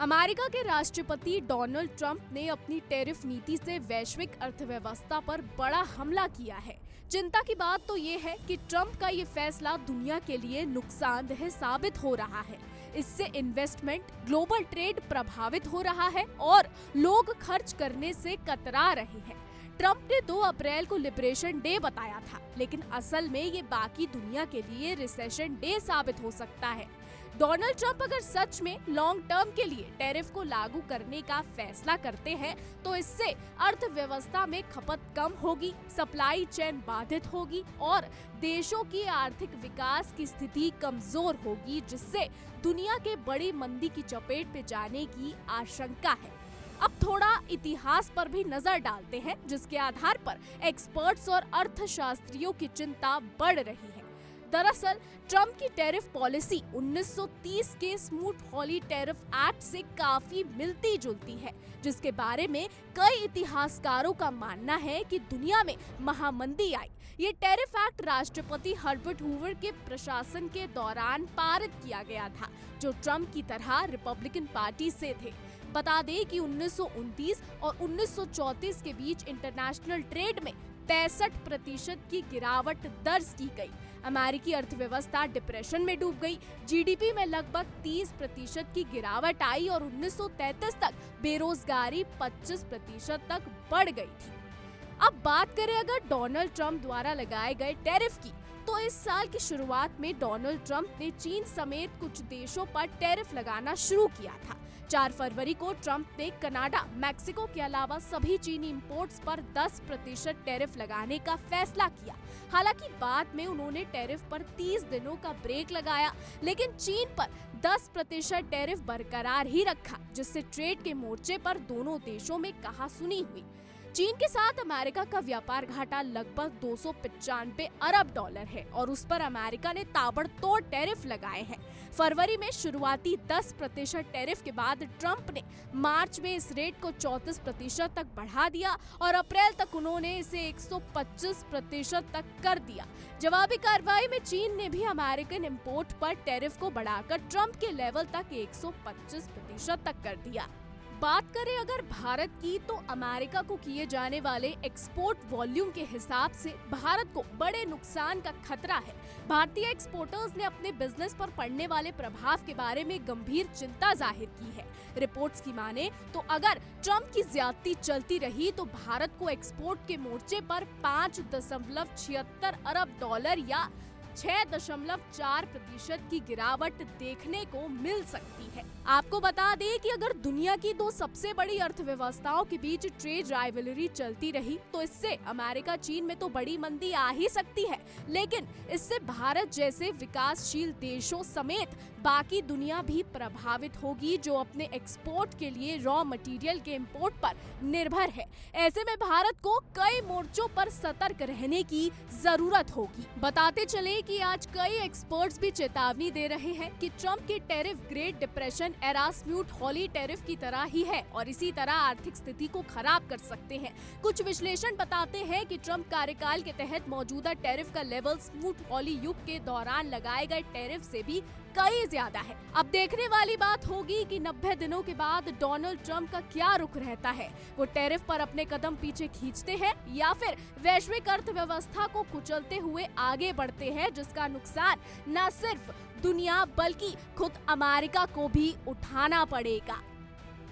America के राष्ट्रपति Donald Trump ने अपनी टैरिफ नीति से वैश्विक अर्थव्यवस्था पर बड़ा हमला किया है। चिंता की बात तो ये है कि ट्रंप का ये फैसला दुनिया के लिए नुकसानदेह साबित हो रहा है। इससे इन्वेस्टमेंट, ग्लोबल ट्रेड प्रभावित हो रहा है और लोग खर्च करने से कतरा रहे हैं। ट्रंप ने 2 अप्रैल को लिबरेशन डे बताया था, लेकिन असल में ये बाकी दुनिया के लिए रिसेशन डे साबित हो सकता है। डोनाल्ड ट्रंप अगर सच में लॉन्ग टर्म के लिए टैरिफ को लागू करने का फैसला करते हैं, तो इससे अर्थव्यवस्था में खपत कम होगी, सप्लाई चेन बाधित होगी और देशों की आर्थिक विकास की स्थिति कमजोर होगी, जिससे दुनिया के बड़ी मंदी की चपेट में जाने की आशंका है। अब थोड़ा इतिहास पर भी नजर डालते हैं, जिसके आधार पर एक्सपर्ट्स और अर्थशास्त्रियों की चिंता बढ़ रही है। दरअसल ट्रंप की टैरिफ पॉलिसी 1930 के स्मूथ-हॉली टैरिफ एक्ट से काफी मिलती जुलती है, जिसके बारे में कई इतिहासकारों का मानना है कि दुनिया में महामंदी आई। ये टैरिफ एक्ट राष्ट्रपति हर्बर्ट हूवर के प्रशासन के दौरान पारित किया गया था, जो ट्रंप की तरह रिपब्लिकन पार्टी से थे। बता दें कि 1929 और 1934 के बीच इंटरनेशनल ट्रेड में 65% की गिरावट दर्ज की गई। अमेरिकी अर्थव्यवस्था डिप्रेशन में डूब गई। जीडीपी में लगभग 30% की गिरावट आई और 1933 तक बेरोजगारी 25% तक बढ़ गई थी। अब बात करें अगर डोनाल्ड ट्रंप द्वारा लगाए गए टैरिफ की, तो इस साल की शुरुआत में डोनाल्ड ट्रंप ने चीन समेत कुछ देशों पर टैरिफ लगाना शुरू किया था। 4 फरवरी को ट्रंप ने कनाडा, मैक्सिको के अलावा सभी चीनी इंपोर्ट्स पर 10% टैरिफ लगाने का फैसला किया। हालांकि बाद में उन्होंने टैरिफ पर 30 दिनों का ब्रेक लगाया, लेकिन चीन पर 10% टैरिफ बरकरार ही रखा, जिससे ट्रेड के मोर्चे पर दोनों देशों में कहासुनी हुई। चीन के साथ अमेरिका का व्यापार घाटा लगभग $295 अरब है और उस पर अमेरिका ने ताबड़तोड़ टैरिफ लगाए हैं। फरवरी में शुरुआती 10% टैरिफ के बाद ट्रंप ने मार्च में इस रेट को 34% तक बढ़ा दिया और अप्रैल तक उन्होंने इसे 125% तक कर दिया। जवाबी कार्रवाई में चीन ने भी अमेरिकन इंपोर्ट पर टैरिफ को बढ़ाकर ट्रंप के लेवल तक 125% तक कर दिया। बात करें अगर भारत की, तो अमेरिका को किए जाने वाले एक्सपोर्ट वॉल्यूम के हिसाब से भारत को बड़े नुकसान का खतरा है। भारतीय एक्सपोर्टर्स ने अपने बिजनेस पर पड़ने वाले प्रभाव के बारे में गंभीर चिंता जाहिर की है। रिपोर्ट्स की माने तो अगर ट्रंप की ज्यादती चलती रही, तो भारत को एक्सपोर्ट के मोर्चे पर $5.76 अरब या 6.4% की गिरावट देखने को मिल सकती है। आपको बता दें कि अगर दुनिया की 2 सबसे बड़ी अर्थव्यवस्थाओं के बीच ट्रेड राइवलरी चलती रही, तो इससे अमेरिका चीन में तो बड़ी मंदी आ ही सकती है, लेकिन इससे भारत जैसे विकासशील देशों समेत बाकी दुनिया भी प्रभावित होगी, जो अपने एक्सपोर्ट के लिए रॉ मटेरियल के इंपोर्ट पर निर्भर है। ऐसे में भारत को कई मोर्चों पर सतर्क रहने की जरूरत होगी। बताते चले कि आज कई एक्सपर्ट्स भी चेतावनी दे रहे हैं कि ट्रंप की tariff great depression era Smoot Hawley tariff की तरह ही है और इसी तरह आर्थिक स्थिति को खराब कर सकते हैं। कुछ विश्लेषण बताते हैं कि ट्रंप कार्यकाल के तहत मौजूदा टैरिफ का लेवल स्मूथ-हॉली युग के दौरान लगाए गए टैरिफ से भी कई ज्यादा है। अब देखने वाली बात होगी कि 90 दिनों के बाद डोनाल्ड ट्रंप का क्या रुख रहता है। वो टैरिफ पर अपने कदम पीछे खींचते हैं या फिर वैश्विक अर्थव्यवस्था को कुचलते हुए आगे बढ़ते हैं, जिसका नुकसान न सिर्फ दुनिया बल्कि खुद अमेरिका को भी उठाना पड़ेगा।